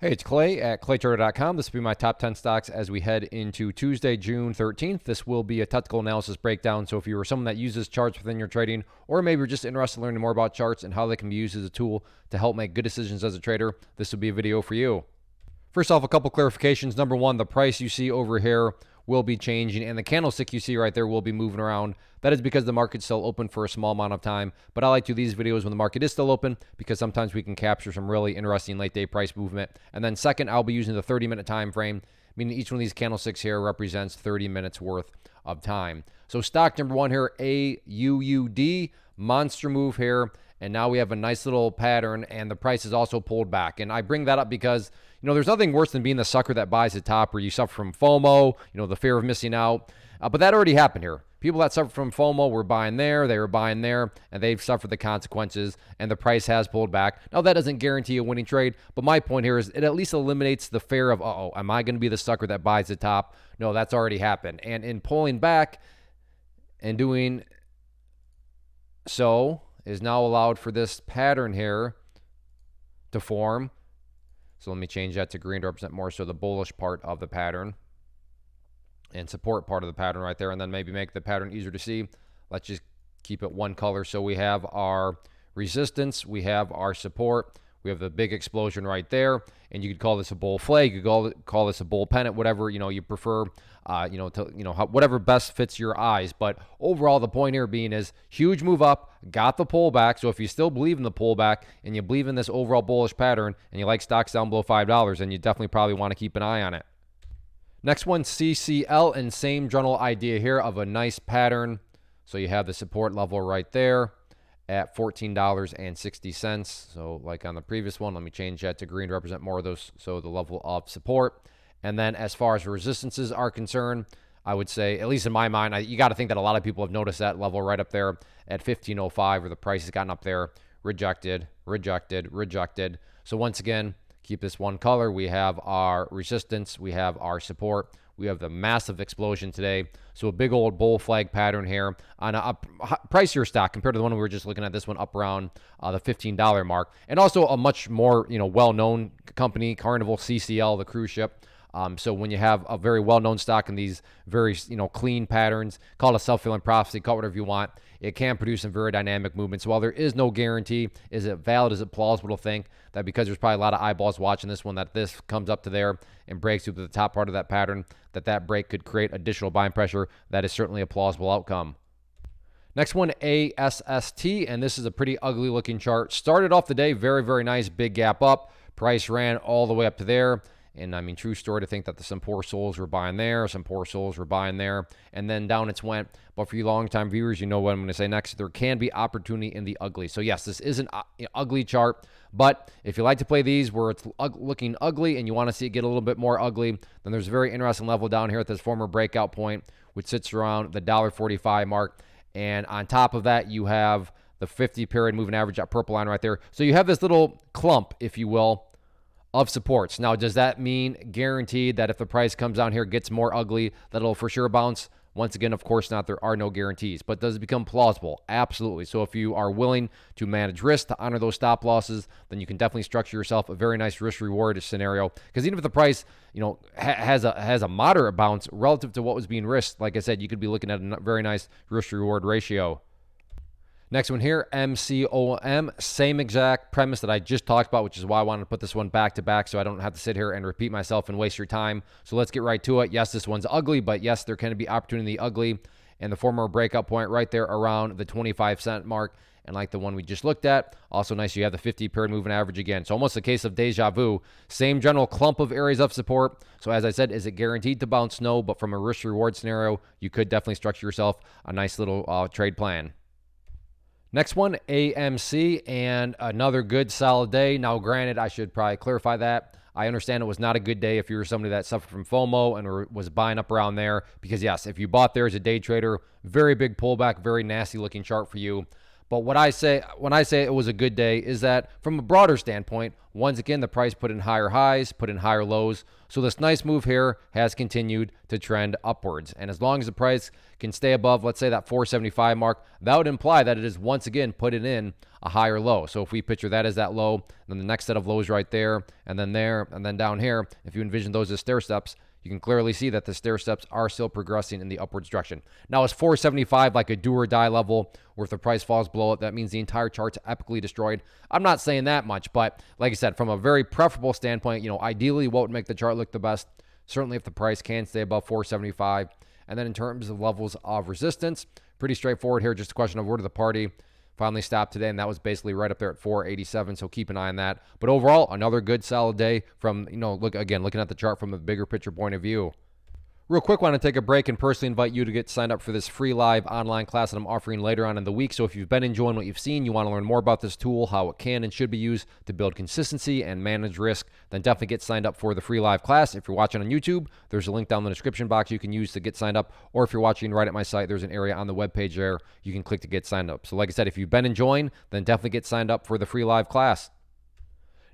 Hey, it's Clay at claytrader.com. This will be my top 10 stocks as we head into Tuesday, June 13th. This will be a technical analysis breakdown. So if you are someone that uses charts within your trading, or maybe you're just interested in learning more about charts and how they can be used as a tool to help make good decisions as a trader, this will be a video for you. First off, a couple clarifications. Number one, the price you see over here will be changing, and the candlestick you see right there will be moving around. That is because the market's still open for a small amount of time, but I like to do these videos when the market is still open because sometimes we can capture some really interesting late day price movement. And then second, I'll be using the 30-minute time frame, meaning each one of these candlesticks here represents 30 minutes worth of time. So stock number one here, AUUD, monster move here, and now we have a nice little pattern, and the price is also pulled back. And I bring that up because, there's nothing worse than being the sucker that buys the top where you suffer from FOMO, the fear of missing out. But that already happened here. People that suffer from FOMO were buying there, they were buying there, and they've suffered the consequences, and the price has pulled back. Now, that doesn't guarantee a winning trade, but my point here is it at least eliminates the fear of, am I going to be the sucker that buys the top? No, that's already happened. And in pulling back and doing so is now allowed for this pattern here to form. So let me change that to green to represent more so the bullish part of the pattern and support part of the pattern right there, and then maybe make the pattern easier to see. Let's just keep it one color. So we have our resistance, we have our support, we have the big explosion right there, and you could call this a bull flag, you could call this a bull pennant, whatever you prefer, whatever best fits your eyes. But overall, the point here being is huge move up, got the pullback. So if you still believe in the pullback and you believe in this overall bullish pattern and you like stocks down below $5, then you definitely probably want to keep an eye on it. Next one, CCL, and same general idea here of a nice pattern. So you have the support level right there at $14.60. So like on the previous one, let me change that to green to represent more of those, so the level of support. And then as far as resistances are concerned, I would say, at least in my mind, you got to think that a lot of people have noticed that level right up there at 1505, where the price has gotten up there, rejected, rejected, rejected. So once again, keep this one color. We have our resistance, we have our support, we have the massive explosion today. So a big old bull flag pattern here on a pricier stock compared to the one we were just looking at. This one up around the $15 mark, and also a much more well-known company, Carnival, CCL, the cruise ship. So when you have a very well-known stock in these very clean patterns, call it a self-fulfilling prophecy, call it whatever you want, it can produce some very dynamic movements. So while there is no guarantee, is it valid, is it plausible to think that because there's probably a lot of eyeballs watching this one, that this comes up to there and breaks through to the top part of that pattern, that break could create additional buying pressure? That is certainly a plausible outcome. Next one, ASST, and this is a pretty ugly looking chart. Started off the day very, very nice, big gap up. Price ran all the way up to there. And I mean, true story to think that some poor souls were buying there, some poor souls were buying there, and then down it's went. But for you long-time viewers, you know what I'm going to say next. There can be opportunity in the ugly. So yes, this is an ugly chart, but if you like to play these where it's looking ugly and you want to see it get a little bit more ugly, then there's a very interesting level down here at this former breakout point, which sits around the $1.45 mark. And on top of that, you have the 50-period moving average, that purple line right there. So you have this little clump, if you will, of supports. Now, does that mean guaranteed that if the price comes down here, gets more ugly, that it'll for sure bounce? Once again, of course not. There are no guarantees. But does it become plausible? Absolutely. So if you are willing to manage risk, to honor those stop losses, then you can definitely structure yourself a very nice risk-reward scenario. Because even if the price, has a moderate bounce relative to what was being risked, like I said, you could be looking at a very nice risk-reward ratio. Next one here, MCOM, same exact premise that I just talked about, which is why I wanted to put this one back to back so I don't have to sit here and repeat myself and waste your time. So let's get right to it. Yes, this one's ugly, but yes, there can be opportunity ugly. And the former breakout point right there around the 25-cent mark, and like the one we just looked at, also nice you have the 50-period moving average again. So almost a case of deja vu. Same general clump of areas of support. So as I said, is it guaranteed to bounce? No, but from a risk-reward scenario, you could definitely structure yourself a nice little trade plan. Next one, AMC, and another good solid day. Now, granted, I should probably clarify that. I understand it was not a good day if you were somebody that suffered from FOMO and was buying up around there. Because, yes, if you bought there as a day trader, very big pullback, very nasty looking chart for you. But what I say when I say it was a good day is that from a broader standpoint, once again, the price put in higher highs, put in higher lows. So this nice move here has continued to trend upwards. And as long as the price can stay above, let's say that 475 mark, that would imply that it is once again put it in a higher low. So if we picture that as that low, then the next set of lows right there, and then down here, if you envision those as stair steps, you can clearly see that the stair steps are still progressing in the upwards direction. Now, is 475 like a do or die level where if the price falls below it, that means the entire chart's epically destroyed? I'm not saying that much, but like I said, from a very preferable standpoint, ideally what would make the chart look the best? Certainly if the price can stay above 475. And then in terms of levels of resistance, pretty straightforward here, just a question of where did the party finally stopped today, and that was basically right up there at 487, so keep an eye on that. But overall, another good solid day from, looking at the chart from a bigger picture point of view. Real quick, want to take a break and personally invite you to get signed up for this free live online class that I'm offering later on in the week. So if you've been enjoying what you've seen, you want to learn more about this tool, how it can and should be used to build consistency and manage risk, then definitely get signed up for the free live class. If you're watching on YouTube, there's a link down in the description box you can use to get signed up. Or if you're watching right at my site, there's an area on the webpage there you can click to get signed up. So like I said, if you've been enjoying, then definitely get signed up for the free live class.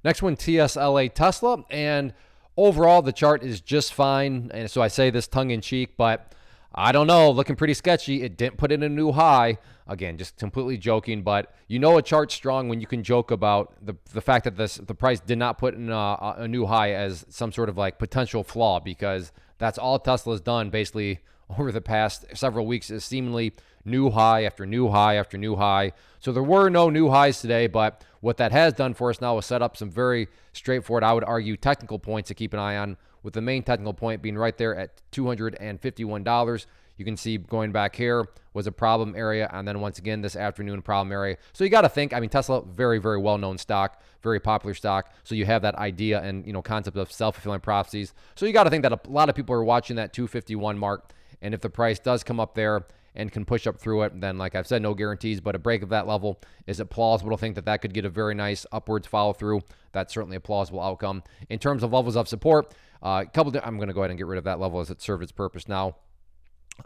Next one, TSLA Tesla. And overall, the chart is just fine, and so I say this tongue-in-cheek, but I don't know, looking pretty sketchy. It didn't put in a new high. Again, just completely joking, but a chart's strong when you can joke about the fact that the price did not put in a new high as some sort of like potential flaw, because that's all Tesla's done basically over the past several weeks is seemingly new high after new high after new high. So there were no new highs today, but what that has done for us now is set up some very straightforward, I would argue, technical points to keep an eye on, with the main technical point being right there at $251. You can see going back here was a problem area, and then once again this afternoon, problem area. So you got to think, Tesla, very, very well-known stock, very popular stock. So you have that idea and, concept of self-fulfilling prophecies. So you got to think that a lot of people are watching that 251 mark, and if the price does come up there and can push up through it, then like I've said, no guarantees, but a break of that level, is it plausible to think that that could get a very nice upwards follow through? That's certainly a plausible outcome. In terms of levels of support, I'm going to go ahead and get rid of that level as it served its purpose now.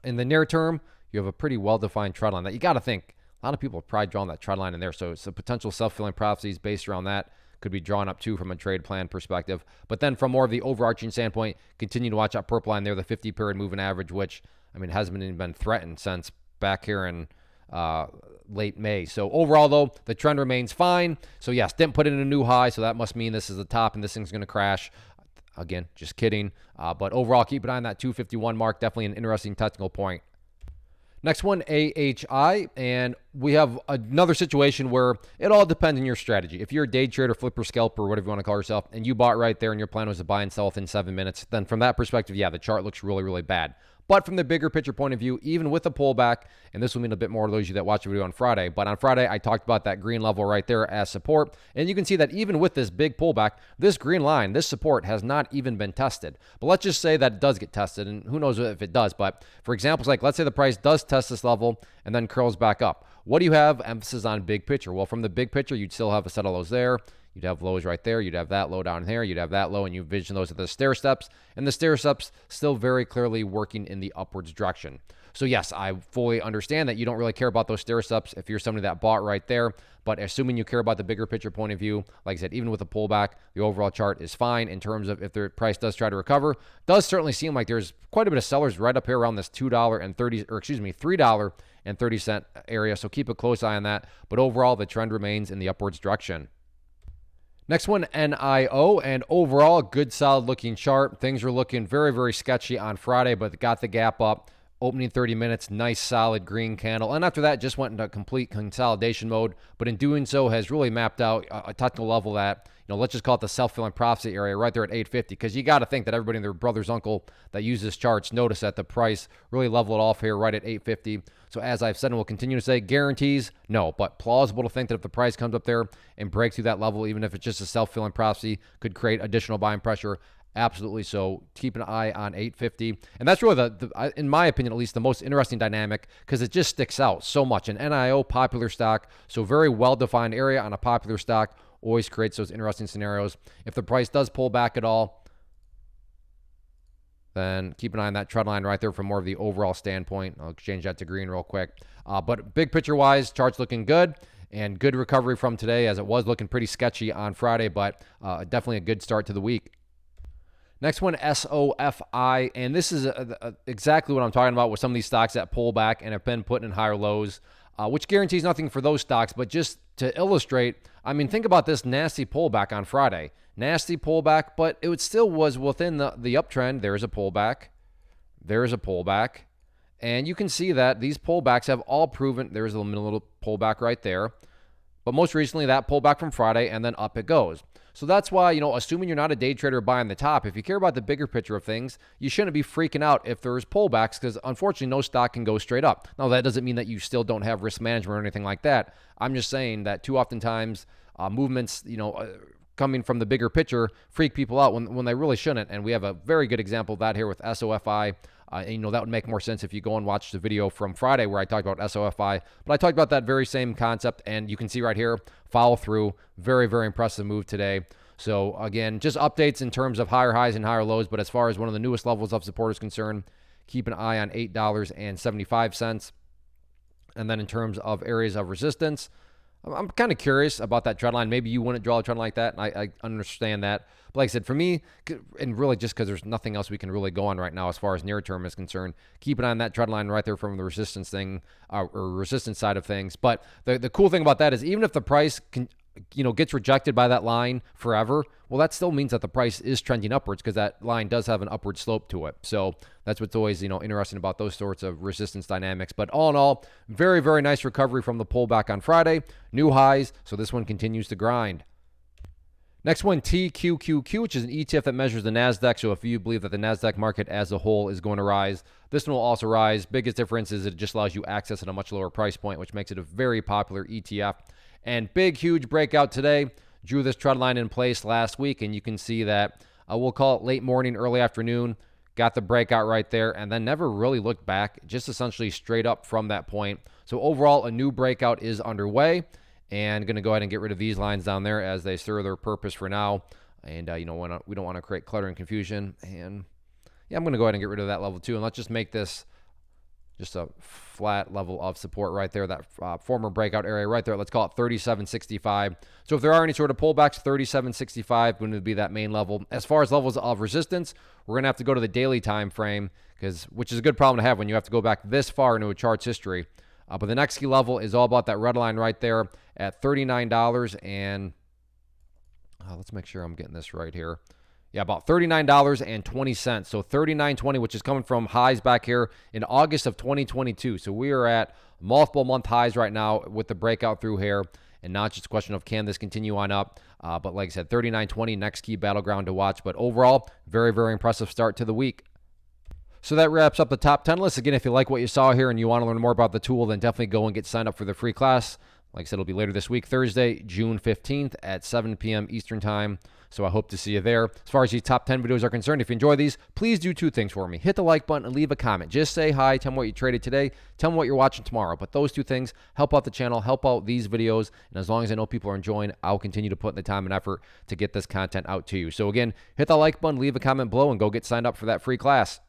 In the near term, you have a pretty well-defined trend line that you got to think. A lot of people have probably drawn that trend line in there, so it's a potential self-fulfilling prophecies based around that could be drawn up too from a trade plan perspective. But then from more of the overarching standpoint, continue to watch that purple line there, the 50-period moving average, which hasn't even been threatened since back here in late May. So overall, though, the trend remains fine. So yes, didn't put in a new high, so that must mean this is the top and this thing's going to crash. Again, just kidding. But overall, keep an eye on that 251 mark. Definitely an interesting technical point. Next one, AHI, and we have another situation where it all depends on your strategy. If you're a day trader, flipper, scalper, whatever you want to call yourself, and you bought right there and your plan was to buy and sell within 7 minutes, then from that perspective, yeah, the chart looks really, really bad. But from the bigger picture point of view, even with a pullback, and this will mean a bit more to those of you that watch the video on Friday, but on Friday, I talked about that green level right there as support, and you can see that even with this big pullback, this green line, this support has not even been tested. But let's just say that it does get tested, and who knows if it does, but for examples, like let's say the price does test this level and then curls back up. What do you have? Emphasis on big picture. Well, from the big picture, you'd still have a set of lows there. You'd have lows right there. You'd have that low down here. You'd have that low, and you envision those at the stair steps. And the stair steps still very clearly working in the upwards direction. So yes, I fully understand that you don't really care about those stair steps if you're somebody that bought right there. But assuming you care about the bigger picture point of view, like I said, even with a pullback, the overall chart is fine in terms of if the price does try to recover. Does certainly seem like there's quite a bit of sellers right up here around this $3.30 area. So keep a close eye on that. But overall, the trend remains in the upwards direction. Next one, NIO, and overall, good solid looking chart. Things are looking very, very sketchy on Friday, but got the gap up. Opening 30 minutes, nice solid green candle. And after that, just went into complete consolidation mode. But in doing so, has really mapped out a technical level that, let's just call it the self-fulfilling prophecy area right there at 850. Because you got to think that everybody and their brother's uncle that uses charts notice that the price really leveled off here right at 850. So as I've said and will continue to say, guarantees, no. But plausible to think that if the price comes up there and breaks through that level, even if it's just a self-fulfilling prophecy, could create additional buying pressure. Absolutely. So keep an eye on 850. And that's really in my opinion, at least the most interesting dynamic, because it just sticks out so much. An NIO, popular stock, so very well-defined area on a popular stock, always creates those interesting scenarios. If the price does pull back at all, Then keep an eye on that trend line right there for more of the overall standpoint. I'll change that to green real quick. But big picture-wise, chart's looking good, and good recovery from today, as it was looking pretty sketchy on Friday, but definitely a good start to the week. Next one, SOFI, and this is exactly what I'm talking about with some of these stocks that pull back and have been put in higher lows, which guarantees nothing for those stocks, but just to illustrate, I mean, think about this nasty pullback on Friday. Nasty pullback, but it still was within the uptrend. There's a pullback. There's a pullback. And you can see that these pullbacks have all proven, there's a little pullback right there. But most recently, that pullback from Friday, and then up it goes. So that's why, assuming you're not a day trader buying the top, if you care about the bigger picture of things, you shouldn't be freaking out if there's pullbacks, because unfortunately, no stock can go straight up. Now, that doesn't mean that you still don't have risk management or anything like that. I'm just saying that too often times movements, coming from the bigger picture freak people out when they really shouldn't. And we have a very good example of that here with SOFI. And, that would make more sense if you go and watch the video from Friday where I talked about SOFI. But I talked about that very same concept, and you can see right here, follow through. Very, very impressive move today. So, again, just updates in terms of higher highs and higher lows. But as far as one of the newest levels of support is concerned, keep an eye on $8.75. And then in terms of areas of resistance, I'm kind of curious about that trend line. Maybe you wouldn't draw a trend like that, and I understand that. But like I said, for me, and really just because there's nothing else we can really go on right now as far as near term is concerned, keep an eye on that trend line right there from the resistance thing, or resistance side of things. But the cool thing about that is even if the price gets rejected by that line forever, well, that still means that the price is trending upwards, because that line does have an upward slope to it. So that's what's always, interesting about those sorts of resistance dynamics. But all in all, very, very nice recovery from the pullback on Friday. New highs, so this one continues to grind. Next one, TQQQ, which is an ETF that measures the NASDAQ. So if you believe that the NASDAQ market as a whole is going to rise, this one will also rise. Biggest difference is it just allows you access at a much lower price point, which makes it a very popular ETF. And big, huge breakout today. Drew this trend line in place last week, and you can see that we'll call it late morning, early afternoon. Got the breakout right there, and then never really looked back, just essentially straight up from that point. So overall, a new breakout is underway, and going to go ahead and get rid of these lines down there as they serve their purpose for now. And we don't want to create clutter and confusion. And yeah, I'm going to go ahead and get rid of that level too, and let's just make this just a flat level of support right there, that former breakout area right there. Let's call it 37.65. So if there are any sort of pullbacks, 37.65 going to be that main level. As far as levels of resistance, we're going to have to go to the daily time frame, which is a good problem to have when you have to go back this far into a chart's history. But the next key level is all about that red line right there at $39. And let's make sure I'm getting this right here. Yeah, about $39.20. So $39.20, which is coming from highs back here in August of 2022. So we are at multiple month highs right now with the breakout through here. And now it's just a question of, can this continue on up? But like I said, $39.20, next key battleground to watch. But overall, very, very impressive start to the week. So that wraps up the top 10 list. Again, if you like what you saw here and you want to learn more about the tool, then definitely go and get signed up for the free class. Like I said, it'll be later this week, Thursday, June 15th at 7 p.m. Eastern Time. So I hope to see you there. As far as these top 10 videos are concerned, if you enjoy these, please do two things for me. Hit the like button and leave a comment. Just say hi, tell me what you traded today, tell me what you're watching tomorrow. But those two things help out the channel, help out these videos. And as long as I know people are enjoying, I'll continue to put in the time and effort to get this content out to you. So again, hit the like button, leave a comment below, and go get signed up for that free class.